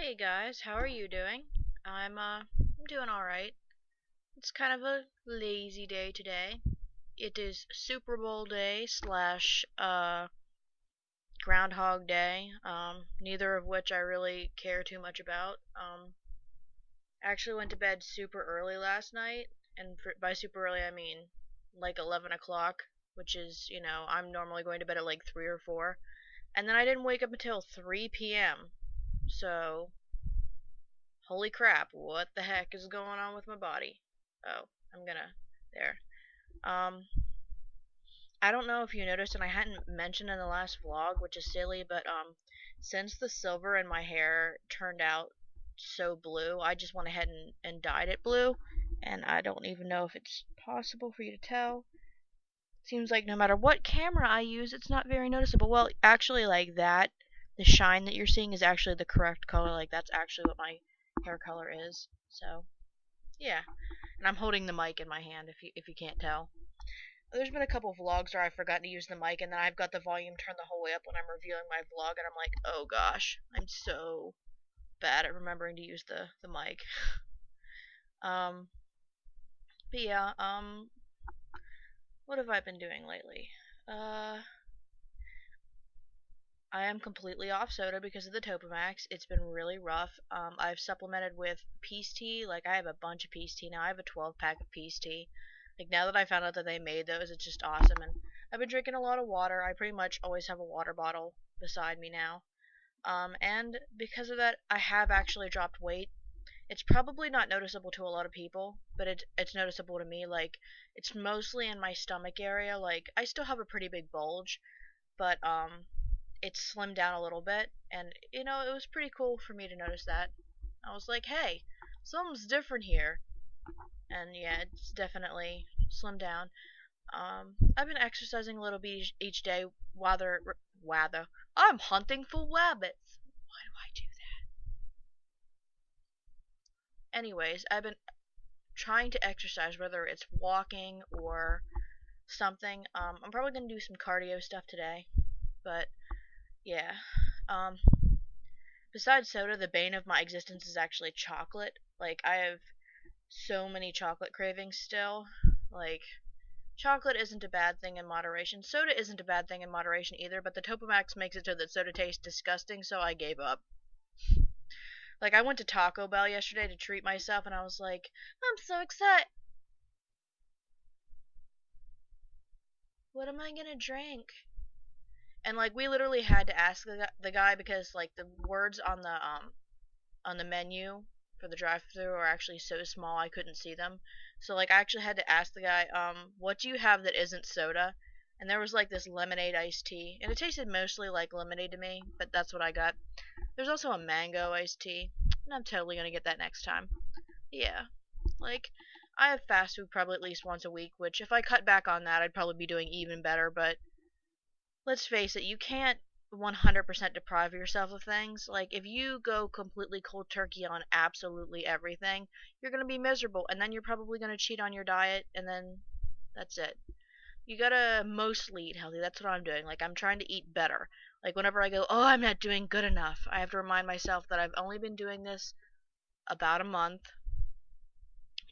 Hey guys, how are you doing? I'm doing alright. It's kind of a lazy day today. It is Super Bowl day slash Groundhog Day, neither of which I really care too much about. Actually went to bed super early last night, and by super early I mean like 11 o'clock, which is, I'm normally going to bed at like 3 or 4. And then I didn't wake up until 3 p.m. So, holy crap, what the heck is going on with my body? Oh, I'm gonna. There. Um, I don't know if you noticed, and I hadn't mentioned in the last vlog, which is silly, but, since the silver in my hair turned out so blue, I just went ahead and dyed it blue, and I don't even know if it's possible for you to tell. Seems like no matter what camera I use, it's not very noticeable. Well, actually, like that, the shine that you're seeing is actually the correct color. Like, that's actually what my hair color is. So, yeah. And I'm holding the mic in my hand if you can't tell. There's been a couple vlogs where I've forgotten to use the mic, and then I've got the volume turned the whole way up when I'm reviewing my vlog, and I'm like, oh gosh, I'm so bad at remembering to use the mic. Um, but yeah, what have I been doing lately? I am completely off soda because of the Topamax. It's been really rough. I've supplemented with Peace Tea. Like, I have a bunch of Peace Tea now. I have a 12 pack of Peace Tea. Like, now that I found out that they made those, it's just awesome. And I've been drinking a lot of water. I pretty much always have a water bottle beside me now. And because of that, I have actually dropped weight. It's probably not noticeable to a lot of people, but it's noticeable to me. Like, it's mostly in my stomach area. Like, I still have a pretty big bulge, but it's slimmed down a little bit, and it was pretty cool for me to notice that. I was like, hey, something's different here. And yeah, it's definitely slimmed down. I've been exercising a little bit each day. Whether I'm hunting for rabbits. Why do I do that? Anyways, I've been trying to exercise, whether it's walking or something. I'm probably gonna do some cardio stuff today, but yeah. Um, Besides soda, the bane of my existence is actually chocolate. Like, I have so many chocolate cravings still. Like, chocolate isn't a bad thing in moderation. Soda isn't a bad thing in moderation either, but the Topamax makes it so that soda tastes disgusting, so I gave up. Like, I went to Taco Bell yesterday to treat myself, and I was like, I'm so excited. What am I gonna drink? And, like, we literally had to ask the guy because, like, the words on the menu for the drive-thru are actually so small I couldn't see them. So, like, I actually had to ask the guy, what do you have that isn't soda? And there was like this lemonade iced tea, and it tasted mostly like lemonade to me, but that's what I got. There's also a mango iced tea, and I'm totally gonna get that next time. Yeah, like, I have fast food probably at least once a week, which if I cut back on that, I'd probably be doing even better, but let's face it, you can't 100% deprive yourself of things. Like, if you go completely cold turkey on absolutely everything, you're going to be miserable, and then you're probably going to cheat on your diet, and then that's it. You gotta mostly eat healthy. That's what I'm doing. Like, I'm trying to eat better. Like, whenever I go, oh, I'm not doing good enough, I have to remind myself that I've only been doing this about a month,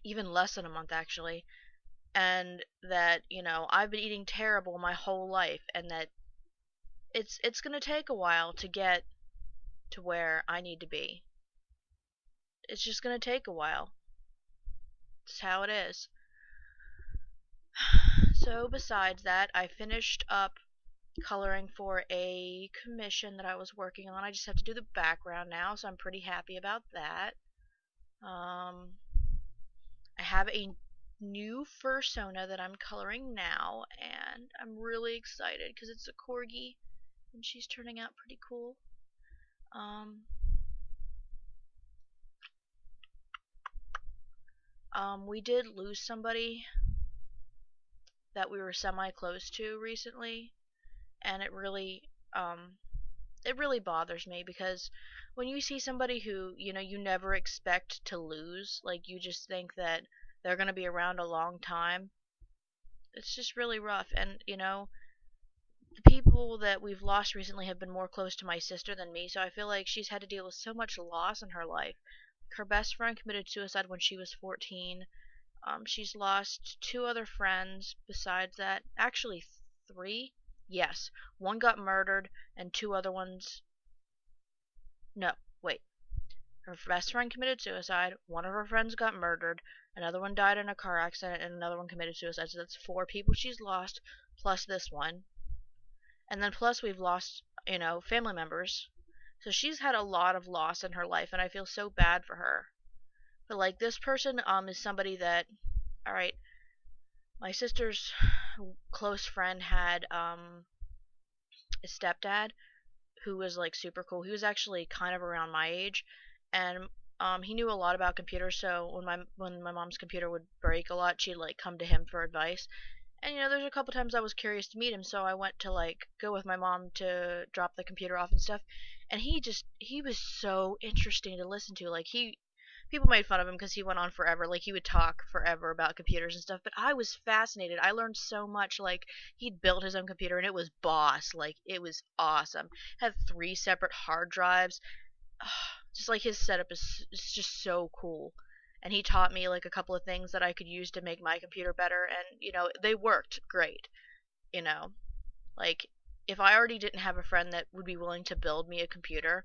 even less than a month, actually, and that, I've been eating terrible my whole life, and that it's gonna take a while to get to where I need to be. It's just gonna take a while. It's how it is. So besides that, I finished up coloring for a commission that I was working on. I just have to do the background now, so I'm pretty happy about that. I have a new fursona that I'm coloring now, and I'm really excited because it's a corgi, and she's turning out pretty cool. We did lose somebody that we were semi close to recently, and it really bothers me because when you see somebody who you never expect to lose, like, you just think that they're going to be around a long time, it's just really rough. And the people that we've lost recently have been more close to my sister than me, so I feel like she's had to deal with so much loss in her life. Her best friend committed suicide when she was 14. She's lost two other friends besides that. Actually, three? Yes. One got murdered, and two other ones. No, wait. Her best friend committed suicide, one of her friends got murdered, another one died in a car accident, and another one committed suicide. So that's four people she's lost, plus this one. And then plus we've lost, family members. So she's had a lot of loss in her life, and I feel so bad for her. But like this person is somebody that, all right, my sister's close friend had a stepdad who was like super cool. He was actually kind of around my age, and he knew a lot about computers. So when my mom's computer would break a lot, she'd like come to him for advice. And there's a couple times I was curious to meet him, so I went to like go with my mom to drop the computer off and stuff. And he was so interesting to listen to. Like people made fun of him because he went on forever. Like he would talk forever about computers and stuff. But I was fascinated. I learned so much. Like he'd built his own computer and it was boss. Like it was awesome. Had three separate hard drives. Just like his setup is just so cool. And he taught me like a couple of things that I could use to make my computer better. And they worked great. You know, like if I already didn't have a friend that would be willing to build me a computer,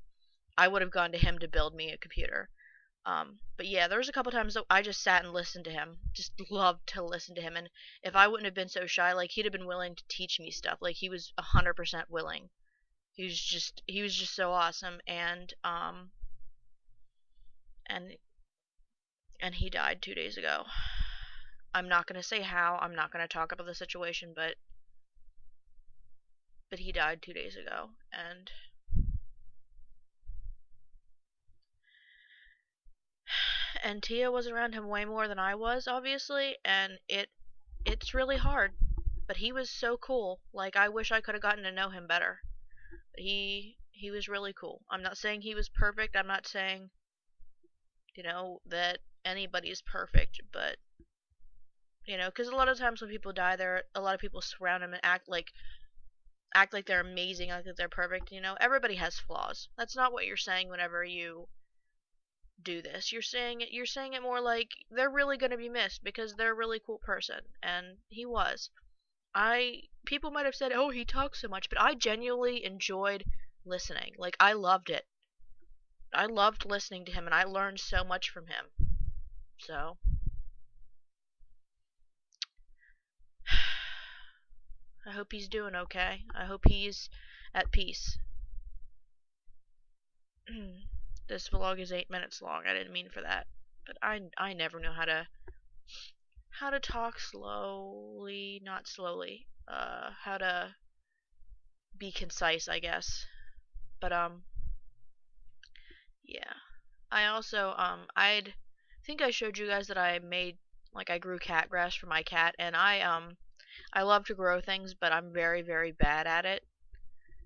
I would have gone to him to build me a computer. But yeah, there was a couple times that I just sat and listened to him. Just loved to listen to him. And if I wouldn't have been so shy, like he'd have been willing to teach me stuff. Like he was 100% willing. He was just so awesome. And and he died 2 days ago. I'm not gonna say how. I'm not gonna talk about the situation, but he died 2 days ago, and Tia was around him way more than I was, obviously, and it's really hard. But he was so cool. Like I wish I could have gotten to know him better. But he was really cool. I'm not saying he was perfect. I'm not saying that anybody's perfect, but because a lot of times when people die, there a lot of people surround them and act like they're amazing, act like they're perfect. Everybody has flaws. That's not what you're saying whenever you do this. You're saying it more like they're really going to be missed because they're a really cool person, and he was. I People might have said, "Oh, he talks so much," but I genuinely enjoyed listening. Like I loved it. I loved listening to him and I learned so much from him. So, I hope he's doing okay. I hope he's at peace. This vlog is 8 minutes long. I didn't mean for that. But I never know how to talk slowly, not slowly. How to be concise, I guess. But yeah. I also I think I showed you guys that I grew cat grass for my cat, and I love to grow things, but I'm very very bad at it.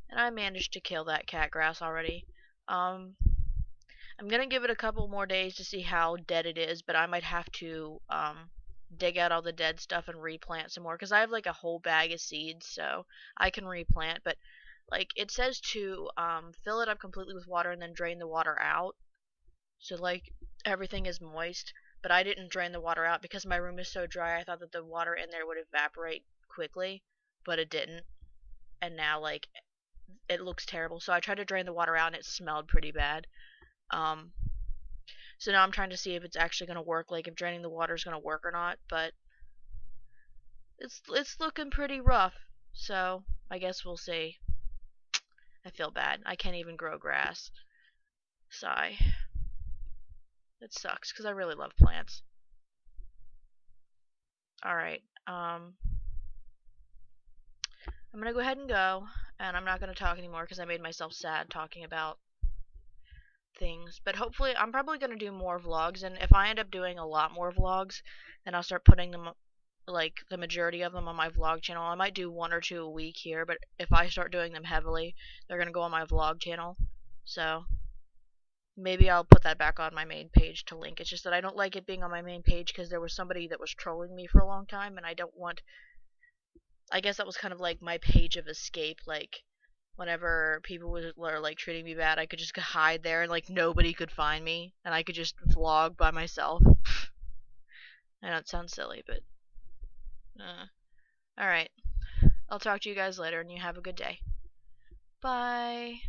And I managed to kill that cat grass already. Um I'm gonna give it a couple more days to see how dead it is, but I might have to dig out all the dead stuff and replant some more because I have like a whole bag of seeds, so I can replant. But like it says to fill it up completely with water and then drain the water out, so like everything is moist. But I didn't drain the water out because my room is so dry. I thought that the water in there would evaporate quickly, but it didn't. And now like it looks terrible. So I tried to drain the water out and it smelled pretty bad. Um, so now I'm trying to see if it's actually gonna work, like if draining the water is gonna work or not. But it's looking pretty rough. So I guess we'll see. I feel bad. I can't even grow grass. Sigh. It sucks because I really love plants. All right. I'm gonna go ahead and go, and I'm not gonna talk anymore because I made myself sad talking about things. But hopefully, I'm probably gonna do more vlogs, and if I end up doing a lot more vlogs, then I'll start putting them, like the majority of them, on my vlog channel. I might do one or two a week here, but if I start doing them heavily, they're gonna go on my vlog channel. So maybe I'll put that back on my main page to link. It's just that I don't like it being on my main page because there was somebody that was trolling me for a long time, and I don't want I guess that was kind of like my page of escape. Like whenever people were like treating me bad, I could just hide there and like nobody could find me, and I could just vlog by myself. I know it sounds silly, but all right. I'll talk to you guys later, and you have a good day. Bye.